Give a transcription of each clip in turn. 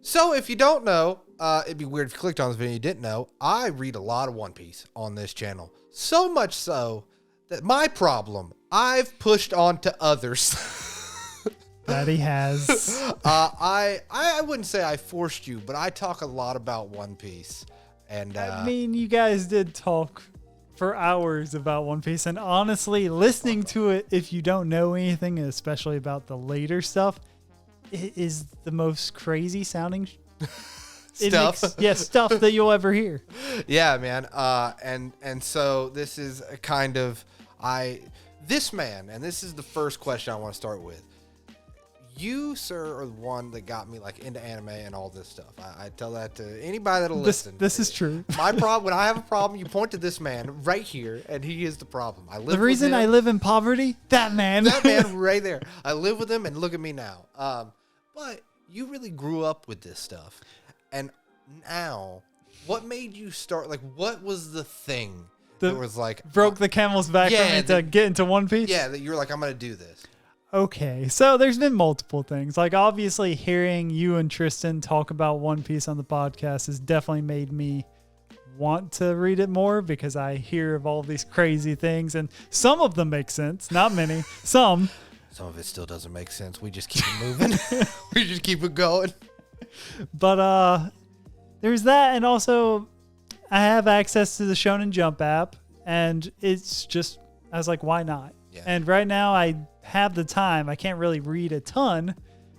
So if you don't know, it'd be weird if you clicked on this video and you didn't know, I read a lot of One Piece on this channel. So much so that my problem, I've pushed on to others. That he has. I wouldn't say I forced you, but I talk a lot about One Piece. And I mean, you guys did talk for hours about One Piece, and honestly, listening to it, if you don't know anything, especially about the later stuff, it is the most crazy sounding stuff. Stuff that you'll ever hear. Yeah, man. And so this is a kind of this man, and this is the first question I want to start with. You, sir, are the one that got me like into anime and all this stuff. I tell that to anybody that'll listen. This is true. My problem, when I have a problem, you point to this man right here, and he is the problem. The reason I live in poverty, that man. That man right there. I live with him, and look at me now. But you really grew up with this stuff. And now, what made you start, like, what was the thing that was like... Broke the camel's back for me to get into One Piece? Yeah, that you were like, I'm going to do this. Okay, so there's been multiple things. Like, obviously, hearing you and Tristan talk about One Piece on the podcast has definitely made me want to read it more because I hear of all these crazy things, and some of them make sense. Not many. Some of it still doesn't make sense. We just keep it moving. We just keep it going. But there's that, and also I have access to the Shonen Jump app, and it's just, I was like, why not? Yeah. And right now I have the time. I can't really read a ton,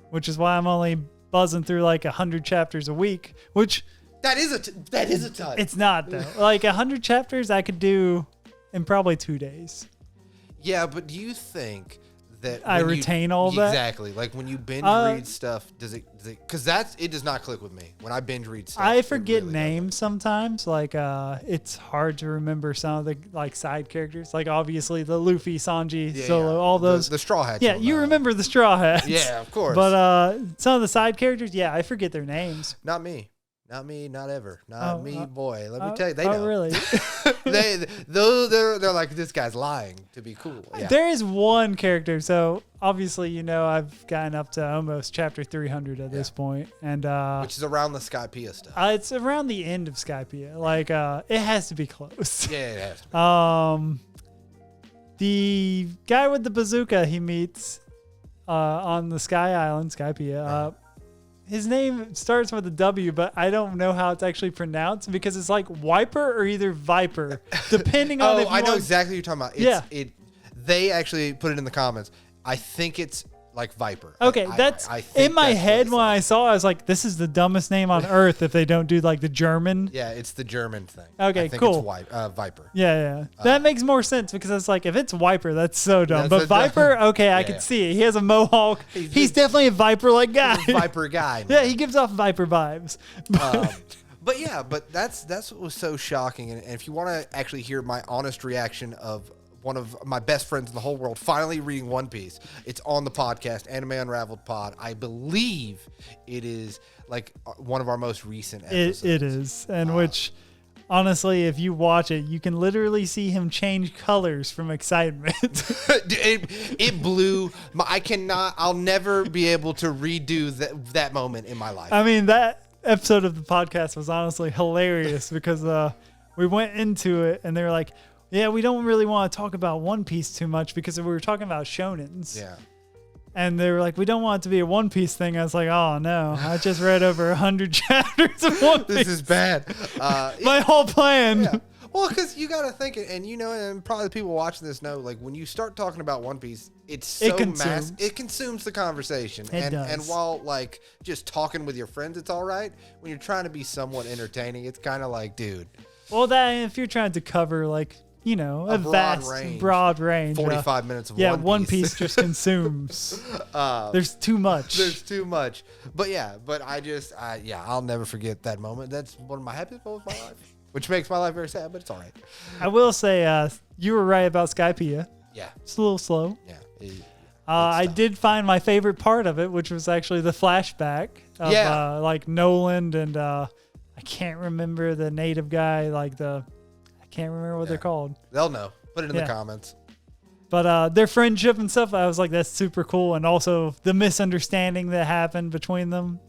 which is why I'm only buzzing through like 100 chapters a week, which that is a ton. It's not though. Like 100 chapters I could do in probably 2 days. Yeah, but do you think that I retain all that? Exactly. Like when you binge read stuff, does it because it does not click with me when I binge read stuff. I forget names sometimes. Like it's hard to remember some of the like side characters. Like obviously the Luffy, Sanji, Solo, all those. The Straw Hats. Yeah, you remember the Straw Hats. Yeah, of course. But some of the side characters, yeah, I forget their names. Not me. Not me, not ever. Not me, boy. Let me tell you, they know. Oh, really? they're like, this guy's lying to be cool. Yeah. There is one character. So obviously, you know, I've gotten up to almost chapter 300 at this point, and which is around the Skypiea stuff. It's around the end of Skypiea. Like, it has to be close. Yeah, it has to be. The guy with the bazooka he meets on the Sky Island, Skypiea. His name starts with a W, but I don't know how it's actually pronounced because it's like Wiper or either Viper, depending on. I know exactly what you're talking about. They actually put it in the comments. I think it's like Viper. Okay, I in my head when I saw it, I was like, this is the dumbest name on earth if they don't do like the German. Yeah, it's the German thing. Okay, I think cool. It's Viper. Yeah. That makes more sense because it's like, if it's Wiper, that's so dumb. But Viper, okay, I can see it. He has a mohawk. He's definitely a Viper-like guy. He's a Viper guy. Yeah, he gives off Viper vibes. But that's what was so shocking. And if you want to actually hear my honest reaction of one of my best friends in the whole world finally reading One Piece, it's on the podcast, Anime Unraveled Pod. I believe it is like one of our most recent episodes. It is. And which, honestly, if you watch it, you can literally see him change colors from excitement. it blew I'll never be able to redo that moment in my life. I mean, that episode of the podcast was honestly hilarious because we went into it and they were like, yeah, we don't really want to talk about One Piece too much because we were talking about shonens. Yeah. And they were like, we don't want it to be a One Piece thing. I was like, oh, no. I just read over 100 chapters of One Piece. This is bad. My whole plan. Yeah. Well, because you got to think, and you know, and probably the people watching this know, like, when you start talking about One Piece, it's so massive. It consumes the conversation. It does. And while, like, just talking with your friends, it's all right. When you're trying to be somewhat entertaining, it's kind of like, dude. Well, that if you're trying to cover, like, you know, a vast, broad range. 45 minutes of One Piece. Yeah, One Piece just consumes. There's too much. But I'll never forget that moment. That's one of my happiest moments of my life, which makes my life very sad, but it's all right. I will say, you were right about Skypiea. Yeah. It's a little slow. Yeah. I did find my favorite part of it, which was actually the flashback of like Noland and I can't remember the native guy, I can't remember what they're called. They'll know. Put it in the comments. But their friendship and stuff, I was like, that's super cool. And also the misunderstanding that happened between them.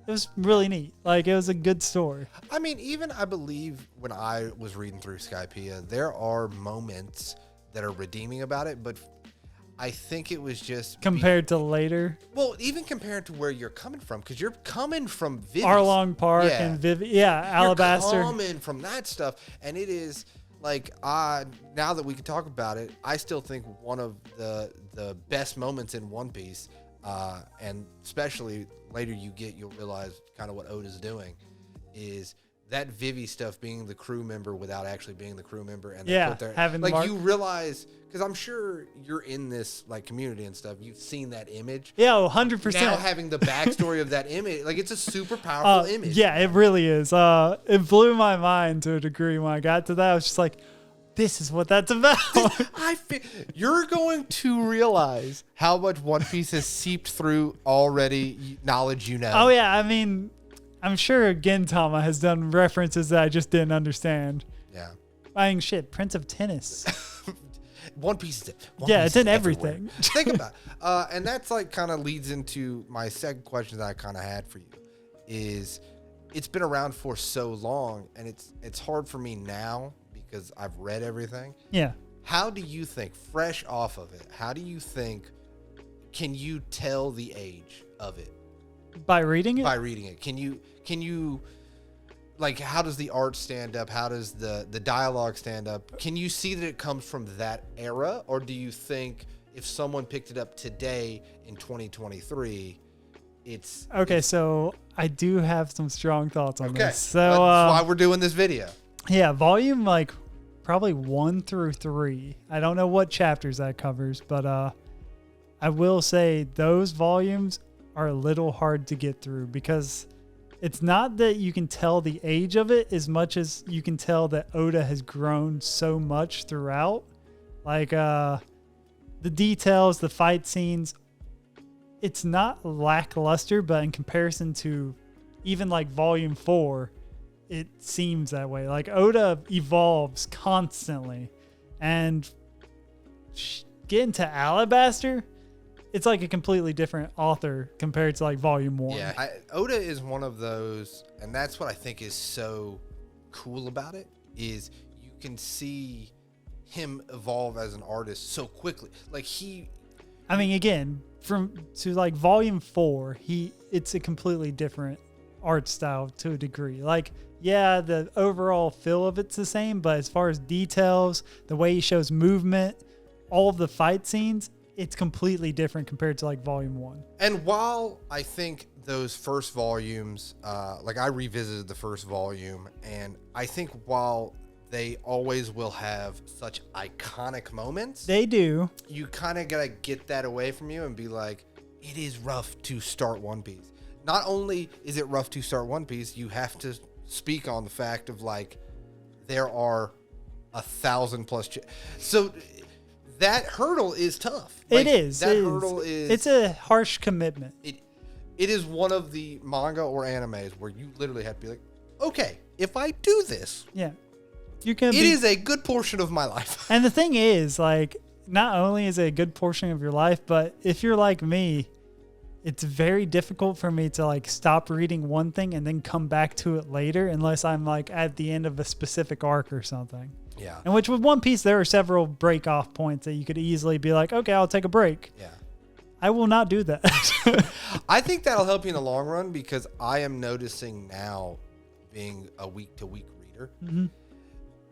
it was really neat. Like, it was a good story. I mean, even I believe when I was reading through Skypiea, there are moments that are redeeming about it, but I think it was just compared to later. Well, even compared to where you're coming from, because you're coming from Vivi. Arlong Park and Vivi. Yeah, Alabaster. You're coming from that stuff, and it is like now that we can talk about it, I still think one of the best moments in One Piece, and especially later you'll realize kind of what Oda's doing, is that Vivi stuff, being the crew member without actually being the crew member, and they put their, having like you realize, because I'm sure you're in this like community and stuff, you've seen that image. Yeah, 100%. Now having the backstory of that image, like it's a super powerful image. Yeah, it really is. It blew my mind to a degree when I got to that. I was just like, this is what that's about. You're going to realize how much One Piece has seeped through already knowledge you know. Oh yeah, I mean, I'm sure Gintama has done references that I just didn't understand. Yeah. I mean, shit, Prince of Tennis. One Piece is it's in everything. Think about it. And that's like kind of leads into my second question that I kind of had for you is it's been around for so long, and it's hard for me now because I've read everything. Yeah. How do you think, fresh off of it, can you tell the age of it? By reading it? By reading it. Can you like, how does the art stand up? How does the dialogue stand up? Can you see that it comes from that era? Or do you think if someone picked it up today in 2023, so I do have some strong thoughts on this. So that's why we're doing this video. Yeah, volume like probably 1 through 3. I don't know what chapters that covers, but I will say those volumes are a little hard to get through because it's not that you can tell the age of it as much as you can tell that Oda has grown so much throughout. Like the details, the fight scenes, it's not lackluster, but in comparison to even like volume 4, it seems that way. Like Oda evolves constantly, and getting to Alabaster, it's like a completely different author compared to like volume 1. Yeah, Oda is one of those, and that's what I think is so cool about it, is you can see him evolve as an artist so quickly. Like I mean, again, to like volume 4, it's a completely different art style to a degree. Like, yeah, the overall feel of it's the same, but as far as details, the way he shows movement, all of the fight scenes, it's completely different compared to like volume 1. And while I think those first volumes, like I revisited the first volume, and I think while they always will have such iconic moments, they do. You kind of got to get that away from you and be like, it is rough to start One Piece. Not only is it rough to start One Piece, you have to speak on the fact of like, there are 1,000+. So that hurdle is tough. Like, hurdle is. It's a harsh commitment. It is one of the manga or animes where you literally have to be like, okay, if I do this, yeah, it is a good portion of my life. And the thing is, like, not only is it a good portion of your life, but if you're like me, it's very difficult for me to like stop reading one thing and then come back to it later unless I'm like at the end of a specific arc or something. Yeah. And which with One Piece, there are several break off points that you could easily be like, okay, I'll take a break. Yeah. I will not do that. I think that'll help you in the long run because I am noticing now, being a week to week reader,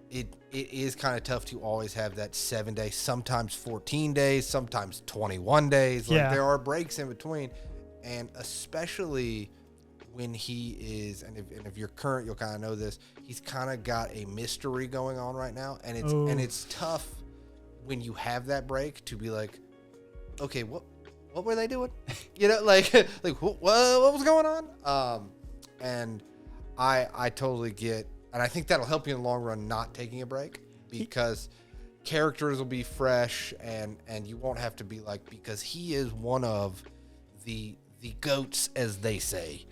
it is kind of tough to always have that 7 day, sometimes 14 days, sometimes 21 days. Like there are breaks in between. And especially when he is, and if you're current, you'll kind of know this, he's kind of got a mystery going on right now. And it's tough when you have that break to be like, okay, what were they doing? You know, like what was going on? And I totally get, and I think that'll help you in the long run not taking a break because characters will be fresh and you won't have to be like, because he is one of the goats, as they say,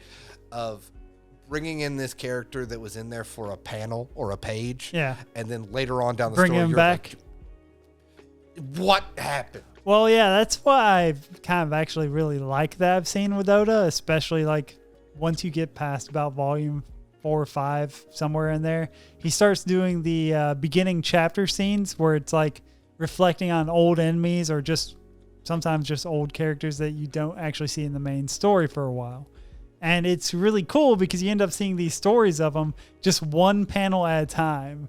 of bringing in this character that was in there for a panel or a page. Yeah. And then later on down the bring story, him back. Like, what happened? Well, yeah, that's why I kind of actually really like that I've seen with Oda, especially like once you get past about volume 4 or 5, somewhere in there, he starts doing the beginning chapter scenes where it's like reflecting on old enemies or just sometimes just old characters that you don't actually see in the main story for a while. And it's really cool because you end up seeing these stories of them just one panel at a time.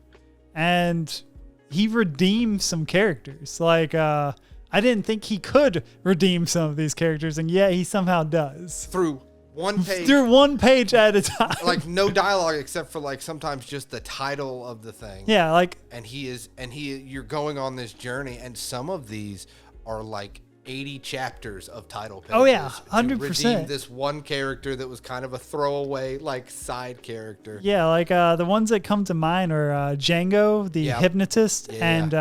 And he redeemed some characters. Like, I didn't think he could redeem some of these characters, and yet he somehow does. Through one page. Through one page at a time. Like, no dialogue except for, like, sometimes just the title of the thing. Yeah, like... You're going on this journey, and some of these are, like, 80 chapters of title pages. Oh yeah, 100%. To redeem this one character that was kind of a throwaway, like, side character. Yeah, like the ones that come to mind are Django, the hypnotist, and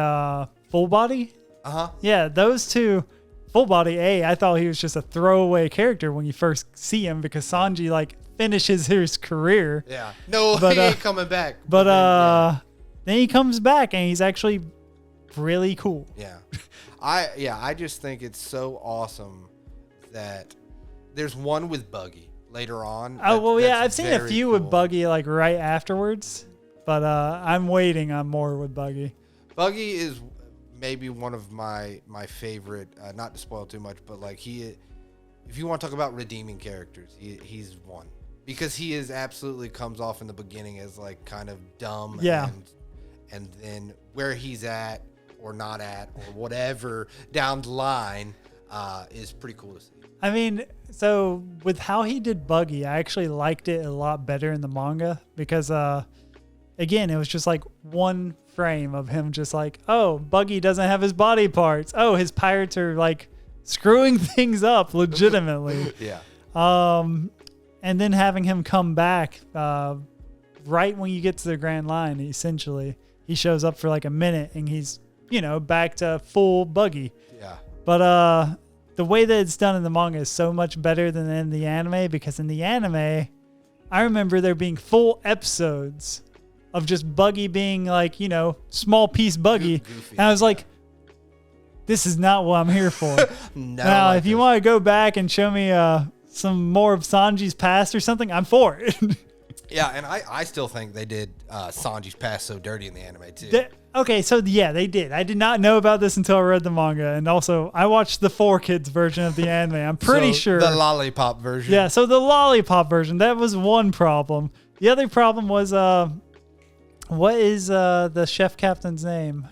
Full Body. Uh-huh. Yeah, those two. Full Body, I thought he was just a throwaway character when you first see him because Sanji, like, finishes his career. Yeah. No, he ain't coming back. But then he comes back and he's actually really cool. Yeah. I just think it's so awesome that there's one with Buggy later on. Oh, well, yeah, I've seen a few with Buggy, like, right afterwards. But I'm waiting on more with Buggy. Buggy is maybe one of my favorite, not to spoil too much, but, like, if you want to talk about redeeming characters, he's one. Because he absolutely comes off in the beginning as, like, kind of dumb. Yeah. And then where he's at, or not at, or whatever down the line is pretty cool to see. I mean, so with how he did Buggy, I actually liked it a lot better in the manga because, again, it was just like one frame of him just like, oh, Buggy doesn't have his body parts. Oh, his pirates are like screwing things up legitimately. Yeah. And then having him come back right when you get to the Grand Line, essentially, he shows up for like a minute and he's, back to full Buggy. Yeah. But the way that it's done in the manga is so much better than in the anime because in the anime, I remember there being full episodes of just Buggy being like, small piece Buggy. Goofy, and I was like, this is not what I'm here for. Now, if you want to go back and show me some more of Sanji's past or something, I'm for it. Yeah, and I still think they did Sanji's past so dirty in the anime, too. They did. I did not know about this until I read the manga. And also, I watched the 4Kids version of the anime. I'm pretty sure. The lollipop version. Yeah, so the lollipop version, that was one problem. The other problem was, what is the chef captain's name?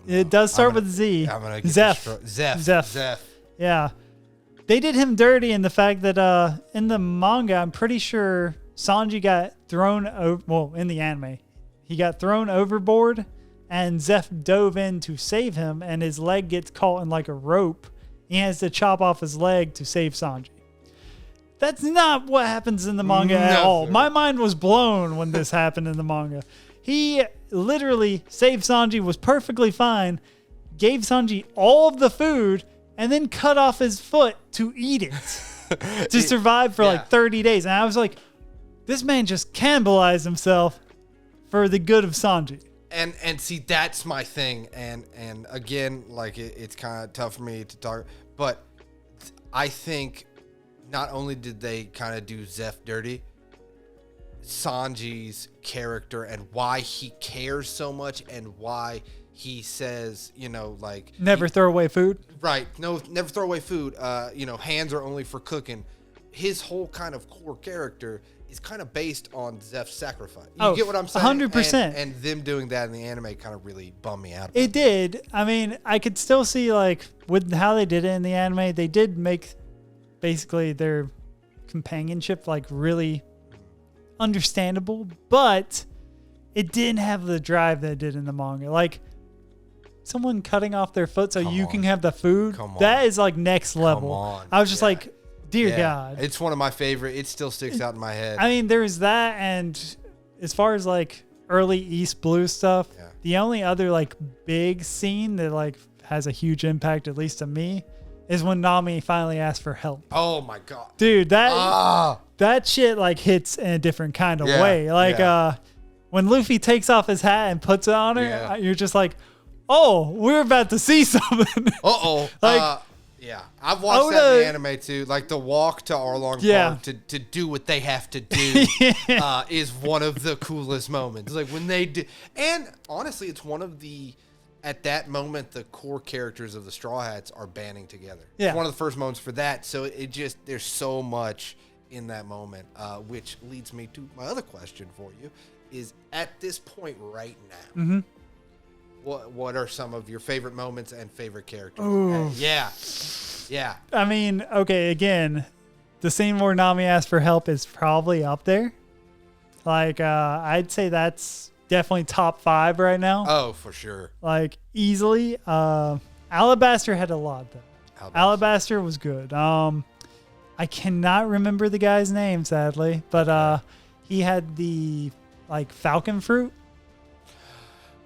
It does start with Z. I'm gonna get Zeph. Yeah. They did him dirty in the fact that in the manga, I'm pretty sure Sanji got thrown over. Well, in the anime, he got thrown overboard, and Zeph dove in to save him, and his leg gets caught in like a rope. He has to chop off his leg to save Sanji. That's not what happens in the manga at all. My mind was blown when this happened in the manga. He literally saved Sanji, was perfectly fine, gave Sanji all of the food, and then cut off his foot to eat it to survive for like 30 days. And I was like, this man just cannibalized himself for the good of Sanji. And see, that's my thing. And again, like it's kind of tough for me to talk, but I think not only did they kind of do Zeph dirty, Sanji's character and why he cares so much and why he says, never throw away food. Right. No, never throw away food. Hands are only for cooking. His whole kind of core character is kind of based on Zeph's sacrifice. You get what I'm saying? 100%. And them doing that in the anime kind of really bummed me out. It did. I mean, I could still see with how they did it in the anime, they did make basically their companionship really understandable, but it didn't have the drive that it did in the manga. Someone cutting off their foot so you can have the food, that is next level. I was just dear God. It's one of my favorite. It still sticks out in my head. I mean, there's that, and as far as early East Blue stuff, the only other big scene that has a huge impact, at least to me, is when Nami finally asked for help. Oh my God. Dude, that shit hits in a different kind of way. When Luffy takes off his hat and puts it on her, you're just oh, we're about to see something. Uh-oh. Yeah, I've watched that in the anime too. Like the walk to Arlong Park to do what they have to do is one of the coolest moments. Like when they do, and honestly, it's one of the at that moment the core characters of the Straw Hats are banding together. Yeah, it's one of the first moments for that. So it just there's so much in that moment, which leads me to my other question for you: is at this point right now. Mm-hmm. What are some of your favorite moments and favorite characters? Yeah. I mean, okay, again, the scene where Nami asks for help is probably up there. Like, I'd say that's definitely top 5 right now. Oh, for sure. Like, easily. Alabaster had a lot, though. Alabaster was good. I cannot remember the guy's name, sadly, but he had the, like, falcon fruit.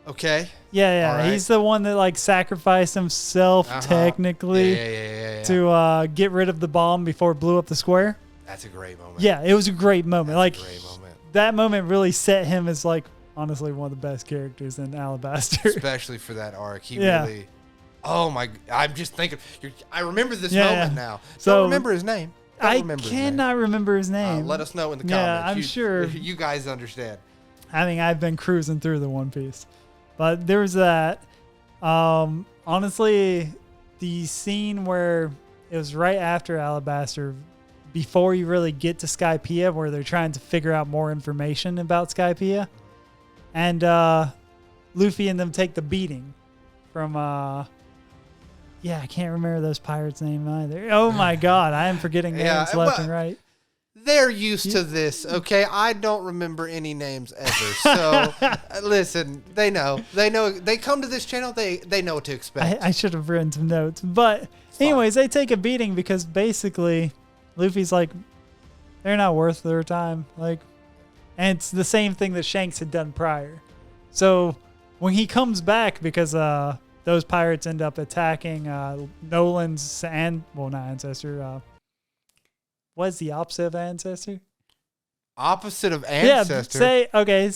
Okay. Yeah. Right. He's the one that like sacrificed himself technically to get rid of the bomb before it blew up the square. That's a great moment. Yeah, it was a great moment. That's a great moment. That moment really set him as like honestly one of the best characters in Alabaster. Especially for that arc. He really oh my I'm just thinking I remember this moment now. So don't remember his name. I cannot remember his name. Let us know in the comments. Yeah, I'm sure. You guys understand. I mean, I've been cruising through the One Piece. But there was that. Honestly, the scene where it was right after Alabaster, before you really get to Skypiea, where they're trying to figure out more information about Skypiea, and Luffy and them take the beating from. I can't remember those pirates' name either. Oh my God, I am forgetting names left and right. They're used to this, okay? I don't remember any names ever. So, listen, they know. They come to this channel, they know what to expect. I should have written some notes. But anyways, they take a beating because basically Luffy's like, they're not worth their time. Like, and it's the same thing that Shanks had done prior. So when he comes back, because those pirates end up attacking Nolan's, not ancestor, what's the opposite of ancestor? Opposite of ancestor? Okay.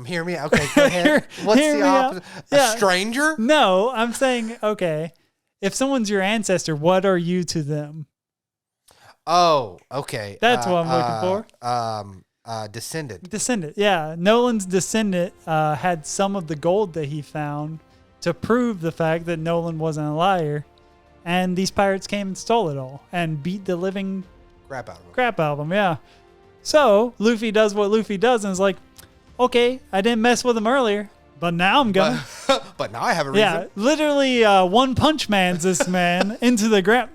Hear me. Okay, go ahead. What's the opposite? A stranger? No, I'm saying, okay, if someone's your ancestor, what are you to them? Oh, okay. That's what I'm looking for. Descendant. Descendant, yeah. Nolan's descendant had some of the gold that he found to prove the fact that Nolan wasn't a liar. And these pirates came and stole it all and beat the living crap out of them. Crap out of them, yeah. So Luffy does what Luffy does and is like, okay, I didn't mess with him earlier, but now I'm gonna. But now I have a reason. Yeah, literally One Punch Man's this man into the ground.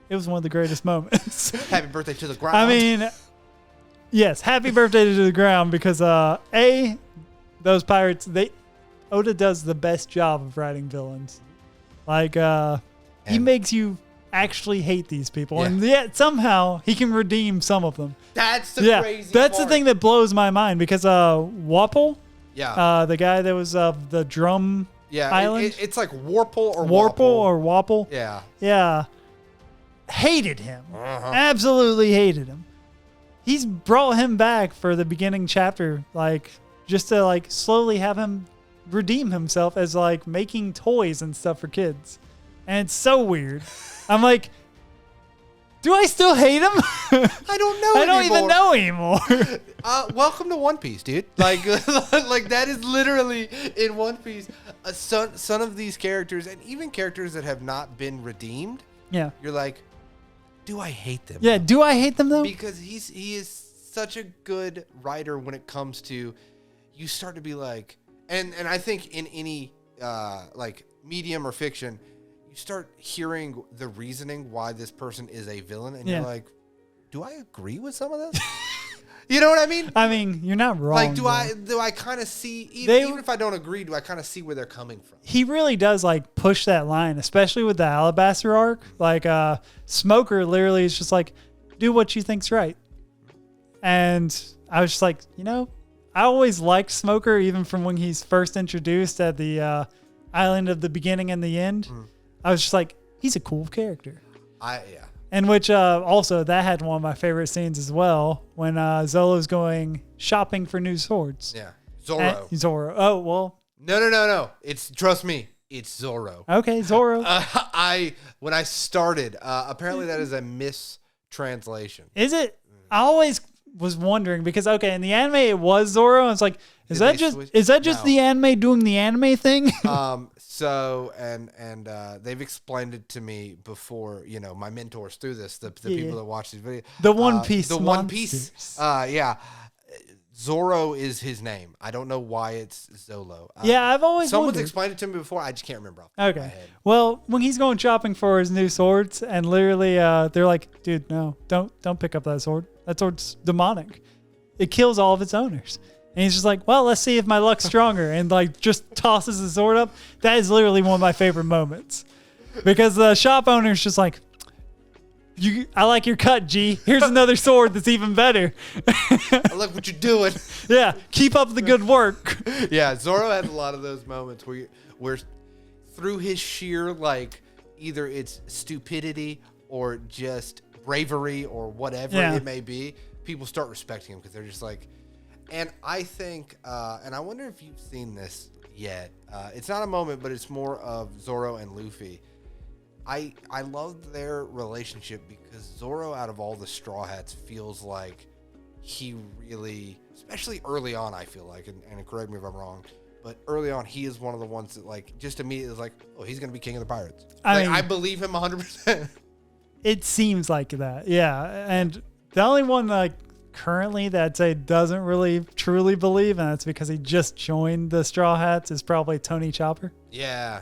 It was one of the greatest moments. Happy birthday to the ground. I mean, yes, happy birthday to the ground because those pirates, Oda does the best job of writing villains. Like, he makes you actually hate these people, and yet somehow he can redeem some of them. That's the crazy That's part. the thing that blows my mind because Wapol, the guy that was of the drum island. It's like Warple or Wapol. Yeah. Hated him. Absolutely hated him. He's brought him back for the beginning chapter, like just to like slowly have him redeem himself as like making toys and stuff for kids. And it's so weird. I'm like, do I still hate him? I don't know. I don't even know anymore. Welcome to One Piece, dude. Like that is literally in One Piece. Some of these characters, and even characters that have not been redeemed. Yeah. You're like, do I hate them? Yeah. Do I hate them though? Because he is such a good writer when it comes to, you start to be like, and I think in any like medium or fiction, you start hearing the reasoning why this person is a villain, and you're like, do I agree with some of this? You know what I mean? I mean, you're not wrong. Like, do I kind of see, even if I don't agree, do I kind of see where they're coming from? He really does like push that line, especially with the Alabaster arc. Like, Smoker literally is just like, do what you think's right. And I was just like, I always liked Smoker, even from when he's first introduced at the island of the beginning and the end. I was just like, he's a cool character. And which also, that had one of my favorite scenes as well, when Zolo's going shopping for new swords. Yeah. Zoro. Zoro. Oh, well. No. Trust me. It's Zoro. Okay, Zoro. When I started, apparently that is a mistranslation. Is it? I always was wondering because in the anime it was Zoro. I was like, is that just the anime doing the anime thing? So they've explained it to me before. You know, my mentors through this, the people that watch these videos. The One Piece. The One Piece. Yeah. Zoro is his name. I don't know why it's Zolo. I've always someone's wondered. explained it to me before. I just can't remember. Okay. Well, when he's going shopping for his new swords, and literally they're like, "Dude, no, don't pick up that sword. That sword's demonic. It kills all of its owners." And he's just like, "Well, let's see if my luck's stronger," and like just tosses the sword up. That is literally one of my favorite moments because the shop owner's just like, I like your cut, G. Here's another sword that's even better. I like what you're doing. Yeah, keep up the good work. Yeah, Zoro has a lot of those moments where through his sheer, like, either it's stupidity or just bravery or whatever it may be, people start respecting him because they're just like, and I think, and I wonder if you've seen this yet. It's not a moment, but it's more of Zoro and Luffy. I love their relationship because Zoro, out of all the Straw Hats, feels like he really, especially early on, I feel like, and correct me if I'm wrong, but early on, he is one of the ones that, like, just immediately is like, oh, he's going to be king of the pirates. I believe him 100%. It seems like that, yeah. And the only one, like, currently that I'd say doesn't really truly believe, and that's because he just joined the Straw Hats, is probably Tony Chopper. Yeah,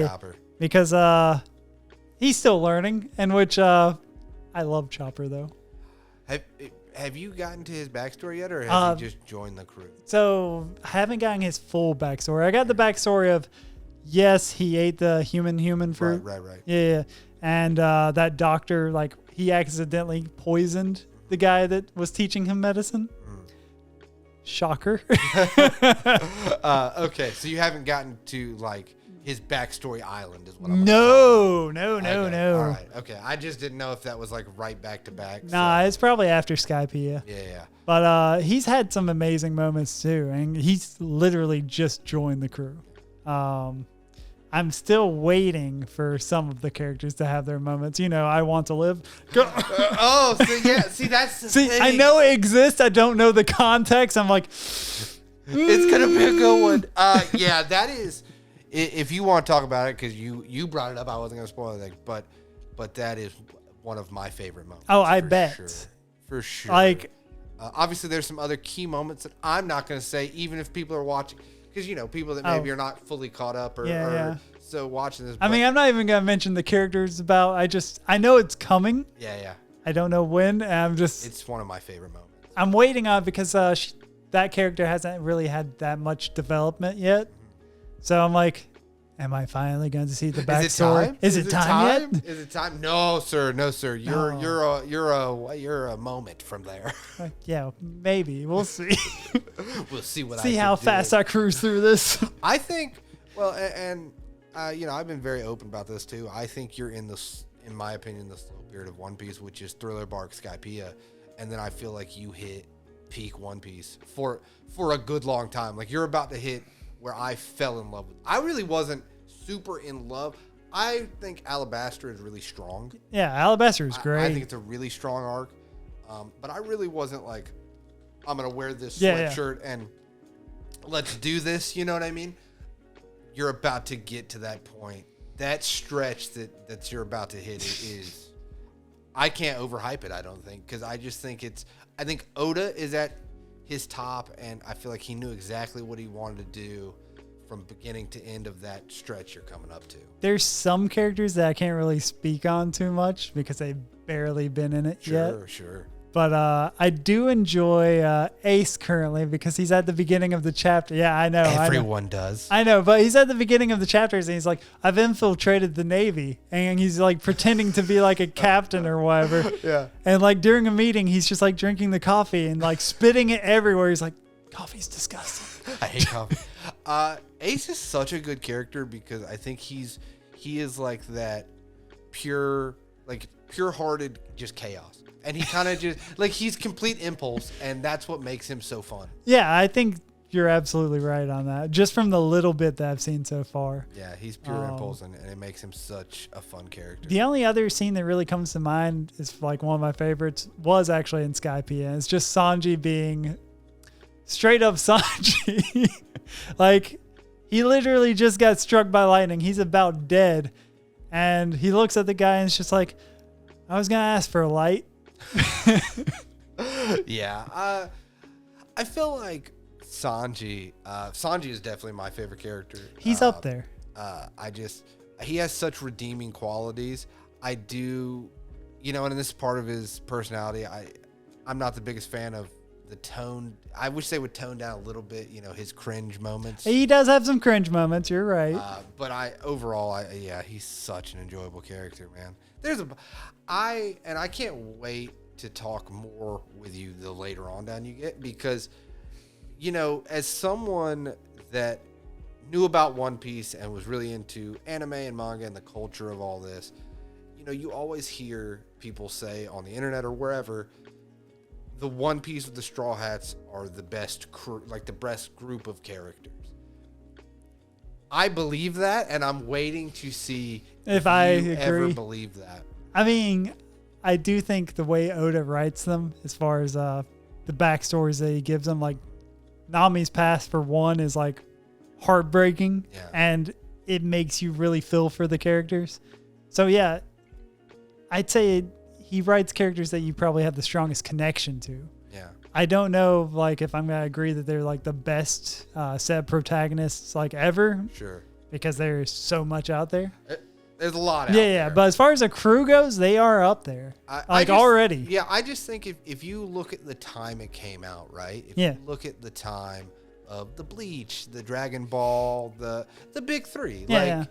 Chopper. Because, he's still learning, and which I love Chopper though. Have you gotten to his backstory yet, or has he just joined the crew? So I haven't gotten his full backstory. I got the backstory of yes, he ate the human fruit. Right. Yeah, and that doctor, like, he accidentally poisoned the guy that was teaching him medicine. Shocker. Okay, so you haven't gotten to, like, his backstory island is what I'm No. All right. Okay. I just didn't know if that was like right back to back. Nah, it's probably after Skypiea. Yeah. But he's had some amazing moments too, and he's literally just joined the crew. I'm still waiting for some of the characters to have their moments. You know, I want to live. See, that's the thing. I know it exists. I don't know the context. I'm like, it's gonna be a good one. Yeah, that is. If you want to talk about it, because you brought it up, I wasn't going to spoil anything, but that is one of my favorite moments. Oh, I bet. For sure. Like, obviously, there's some other key moments that I'm not going to say, even if people are watching, because, you know, people that maybe are not fully caught up or so watching this. I mean, I'm not even going to mention the characters about. I know it's coming. Yeah. I don't know when. And it's one of my favorite moments. I'm waiting on it because that character hasn't really had that much development yet. So I'm like, am I finally going to see the backstory? Is it time yet? Is it time? No, sir. You're a moment from there. Yeah, maybe. We'll see. We'll see see how fast I cruise through this. I think. Well, and you know, I've been very open about this too. I think you're in my opinion, the slow period of One Piece, which is Thriller Bark, Skypiea, and then I feel like you hit peak One Piece for a good long time. Like you're about to hit where I fell in love with. I really wasn't super in love. I think Alabaster is really strong. Yeah, Alabaster is great. I think it's a really strong arc. But I really wasn't like, I'm going to wear this sweatshirt and let's do this. You know what I mean? You're about to get to that point. That stretch that you're about to hit is, I can't overhype it, I don't think. Because I just think I think Oda is at his top, and I feel like he knew exactly what he wanted to do from beginning to end of that stretch you're coming up to. There's some characters that I can't really speak on too much because they've barely been in it yet. Sure. But I do enjoy Ace currently because he's at the beginning of the chapter. Yeah, I know. Everyone does. I know, but he's at the beginning of the chapters and he's like, I've infiltrated the Navy. And he's like pretending to be like a captain or whatever. Yeah. And like during a meeting, he's just like drinking the coffee and like spitting it everywhere. He's like, coffee's disgusting. I hate coffee. Ace is such a good character because I think he is like that pure-hearted just chaos. And he kind of just like he's complete impulse, and that's what makes him so fun. Yeah, I think you're absolutely right on that. Just from the little bit that I've seen so far. Yeah, he's pure impulse, and it makes him such a fun character. The only other scene that really comes to mind is like one of my favorites was actually in Skypiea. And it's just Sanji being straight up Sanji. Like, he literally just got struck by lightning. He's about dead. And he looks at the guy and it's just like, I was going to ask for a light. Yeah. I feel like Sanji is definitely my favorite character. He's up there. He has such redeeming qualities. I do, and this is part of his personality. I'm not the biggest fan of the tone. I wish they would tone down a little bit, his cringe moments. He does have some cringe moments. You're right. But he's such an enjoyable character, man. I can't wait to talk more with you the later on down you get, because, as someone that knew about One Piece and was really into anime and manga and the culture of all this, you always hear people say on the internet or wherever, the One Piece with the Straw Hats are the best the best group of characters. I believe that, and I'm waiting to see if I ever believe that. I mean, I do think the way Oda writes them, as far as the backstories that he gives them, like Nami's past for one is like heartbreaking, and it makes you really feel for the characters. So yeah, I'd say he writes characters that you probably have the strongest connection to. Yeah. I don't know like if I'm gonna agree that they're like the best set of protagonists like ever. Sure. Because there's so much out there. There's a lot out there. Yeah, but as far as a crew goes, they are up there. Already. Yeah, I just think if you look at the time it came out, right? If you look at the time of the Bleach, the Dragon Ball, the big three. And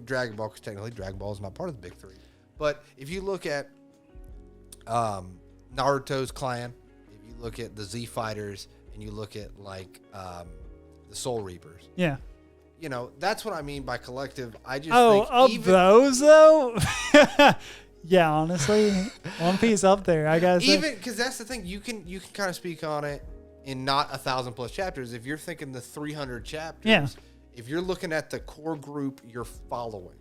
Dragon Ball, because technically Dragon Ball is not part of the big three. But if you look at Naruto's clan, if you look at the Z Fighters, and you look at like the Soul Reapers. Yeah. That's what I mean by collective. I just think those though. Yeah, honestly, One Piece up there. I gotta say, even because that's the thing. You can kind of speak on it in not 1,000+ chapters. If you're thinking the 300 chapters, if you're looking at the core group you're following,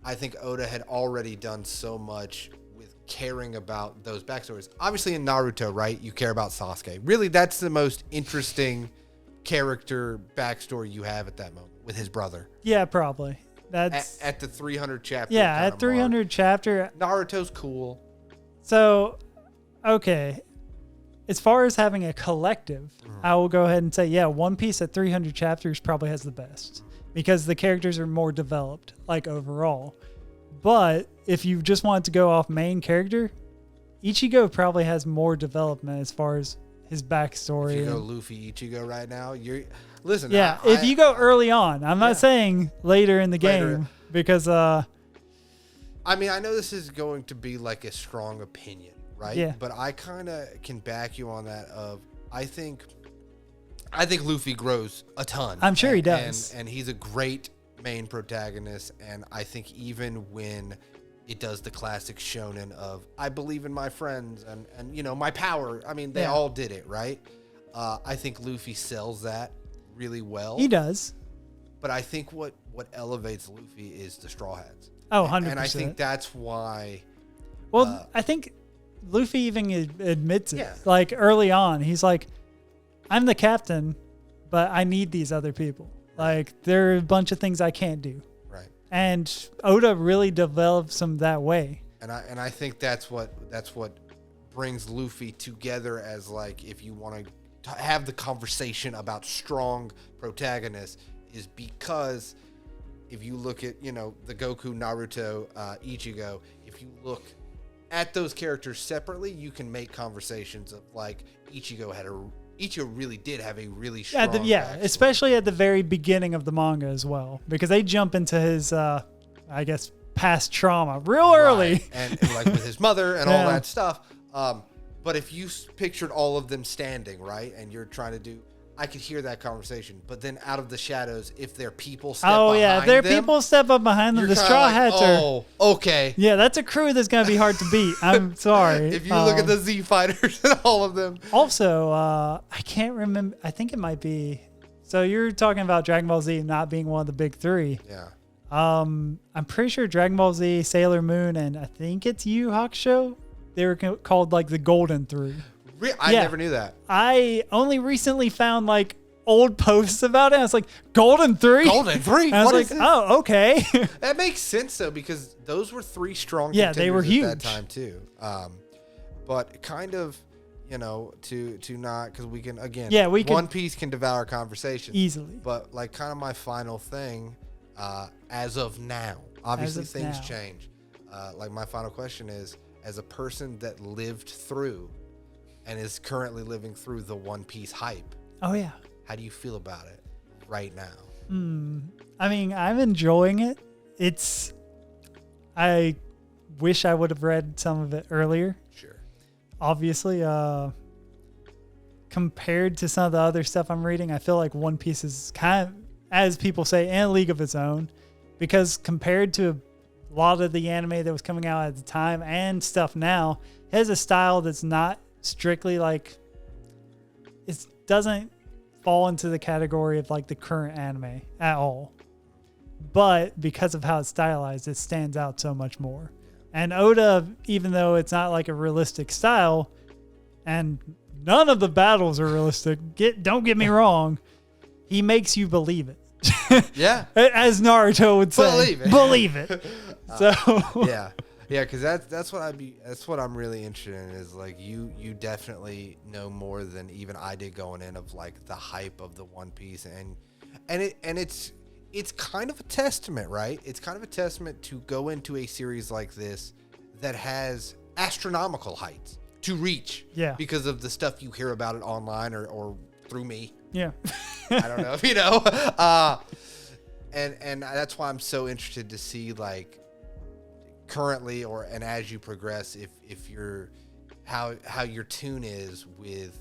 I think Oda had already done so much with caring about those backstories. Obviously, in Naruto, right, you care about Sasuke. Really, that's the most interesting character backstory you have at that moment with his brother. Yeah, probably. That's at the 300 chapter. Yeah, at 300 mark. Chapter. Naruto's cool. So, okay. As far as having a collective, I will go ahead and say, One Piece at 300 chapters probably has the best because the characters are more developed, like overall. But if you just want to go off main character, Ichigo probably has more development as far as his backstory. If you go Luffy Ichigo right now, listen. Yeah, if you go early on, I'm not saying later in the game because. I mean, I know this is going to be like a strong opinion, right? Yeah. But I kind of can back you on that. I think Luffy grows a ton. I'm sure he does, and he's a great main protagonist. And I think even when it does the classic shonen of I believe in my friends and my power. I mean, they all did it, right? I think Luffy sells that really well. He does. But I think what elevates Luffy is the Straw Hats. Oh, 100%. And I think that's why. Well, I think Luffy even admits it. Yeah. Like early on, he's like, I'm the captain, but I need these other people. Like there are a bunch of things I can't do. And Oda really develops him that way. And I think that's what brings Luffy together as like if you want to have the conversation about strong protagonists is because if you look at the Goku, Naruto, Ichigo, if you look at those characters separately, you can make conversations of like Ichigo really did have a really strong backstory. Especially at the very beginning of the manga as well, because they jump into his, I guess, past trauma real early, and like with his mother and all that stuff. But if you pictured all of them standing, right, and you're trying to do, I could hear that conversation. But then out of the shadows, if their people step people step up behind them. The Straw Hats are. Oh, okay. Yeah, that's a crew that's gonna be hard to beat. I'm sorry. If you look at the Z Fighters and all of them. Also, I can't remember. I think it might be. So you're talking about Dragon Ball Z not being one of the big three. Yeah. I'm pretty sure Dragon Ball Z, Sailor Moon, and I think it's Yu Hakusho. They were called like the Golden Three. I never knew that. I only recently found like old posts about it. I was like, Golden Three? Golden Three? I was like, oh, okay. That makes sense though, because those were three strong contenders they were huge at that time too. But kind of, to not, because we can, again, One Piece can devour conversation easily. But like kind of my final thing, as of now, obviously things change. Like my final question is, as a person that lived through and is currently living through the One Piece hype. Oh, yeah. How do you feel about it right now? I mean, I'm enjoying it. I wish I would have read some of it earlier. Sure. Obviously, compared to some of the other stuff I'm reading, I feel like One Piece is kind of, as people say, in a league of its own. Because compared to a lot of the anime that was coming out at the time and stuff now, it has a style that's not strictly like, it doesn't fall into the category of like the current anime at all. But because of how it's stylized, it stands out so much more. And Oda, even though it's not like a realistic style, and none of the battles are realistic, don't get me wrong, he makes you believe it. Yeah. As Naruto would say. Believe it. So Yeah, because that's what I'm really interested in, is like you definitely know more than even I did going in, of like the hype of the One Piece, and it's kind of a testament, right? It's kind of a testament to go into a series like this that has astronomical heights to reach. Yeah. Because of the stuff you hear about it online or through me. Yeah. I don't know if and that's why I'm so interested to see like currently and as you progress, if you're how your tune is with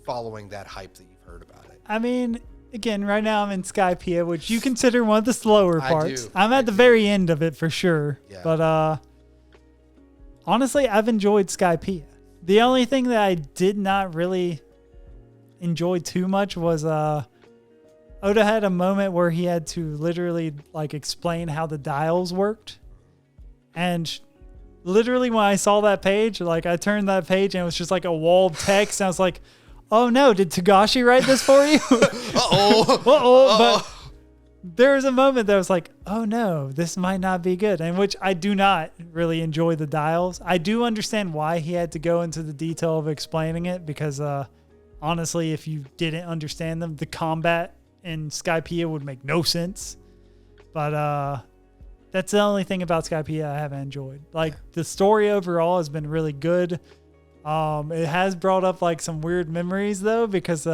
following that hype that you've heard about it. I mean, again, right now I'm in Skypiea, which you consider one of the slower parts. I'm at the very end of it for sure. Yeah. But honestly, I've enjoyed Skypiea. The only thing that I did not really enjoy too much was Oda had a moment where he had to literally like explain how the dials worked. And literally when I saw that page, like I turned that page and it was just like a wall of text. And I was like, oh no, did Togashi write this for you? But there was a moment that was like, oh no, this might not be good. And which I do not really enjoy the dials. I do understand why he had to go into the detail of explaining it, because honestly, if you didn't understand them, the combat in Skypiea would make no sense. But that's the only thing about Skypiea I haven't enjoyed. Like the story overall has been really good. It has brought up like some weird memories though, because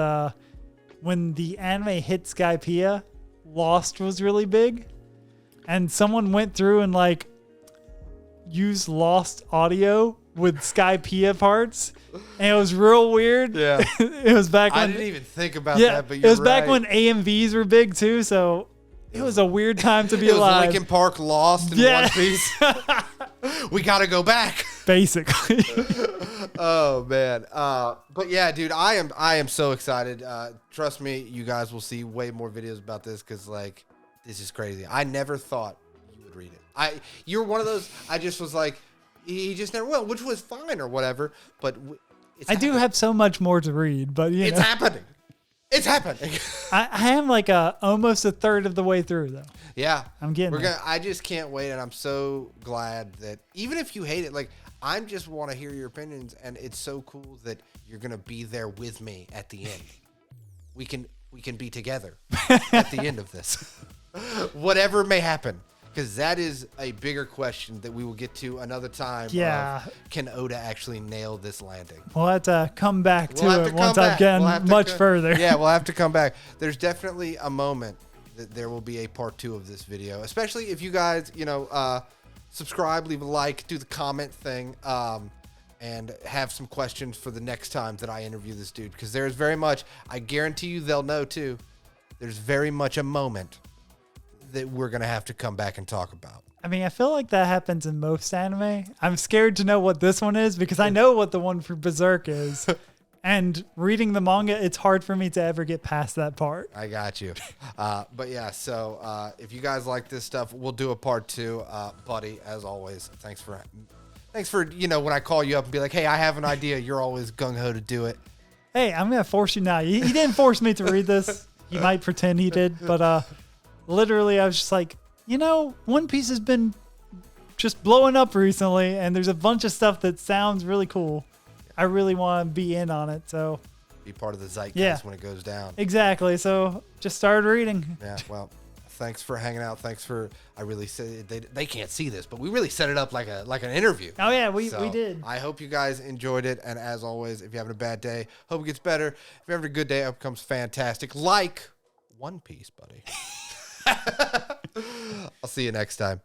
when the anime hit Skypiea, Lost was really big, and someone went through and like used Lost audio with Skypiea parts, and it was real weird. Yeah. It was back when I didn't even think about that, but it was back when AMVs were big too, so it was a weird time to be alive. Linkin Park Lost in One Piece. We got to go back. Basically. Oh man. But yeah, dude, I am so excited. Trust me, you guys will see way more videos about this, because like this is crazy. I never thought you would read it. You're one of those. I just was like, he just never will, which was fine or whatever. But I do have so much more to read, but it's happening. It's happening. I am like almost a third of the way through though. Yeah, I'm getting. I just can't wait, and I'm so glad that even if you hate it, like I just want to hear your opinions, and it's so cool that you're gonna be there with me at the end. We can be together at the end of this, whatever may happen. Because that is a bigger question that we will get to another time. Yeah. Can Oda actually nail this landing? We'll have to come back to it once I've gotten much further. Yeah, we'll have to come back. There's definitely a moment that there will be a part 2 of this video, especially if you guys, subscribe, leave a like, do the comment thing. and have some questions for the next time that I interview this dude. Because there's very much, I guarantee you they'll know too, there's very much a moment that we're going to have to come back and talk about. I mean, I feel like that happens in most anime. I'm scared to know what this one is because I know what the one for Berserk is. And reading the manga, it's hard for me to ever get past that part. I got you. But yeah, so if you guys like this stuff, we'll do a part 2. Buddy, as always, thanks for, when I call you up and be like, hey, I have an idea, you're always gung-ho to do it. Hey, I'm going to force you now. He didn't force me to read this. He might pretend he did, but literally I was just like, One Piece has been just blowing up recently, and there's a bunch of stuff that sounds really cool. I really want to be in on it, so be part of the zeitgeist when it goes down. Exactly. So just started reading. Yeah. Well, thanks for hanging out. Thanks for I really said they can't see this, but we really set it up like an interview. Oh yeah, we did. I hope you guys enjoyed it, and as always, if you're having a bad day, hope it gets better. If you're having a good day, hope it becomes fantastic. Like One Piece, buddy. I'll see you next time.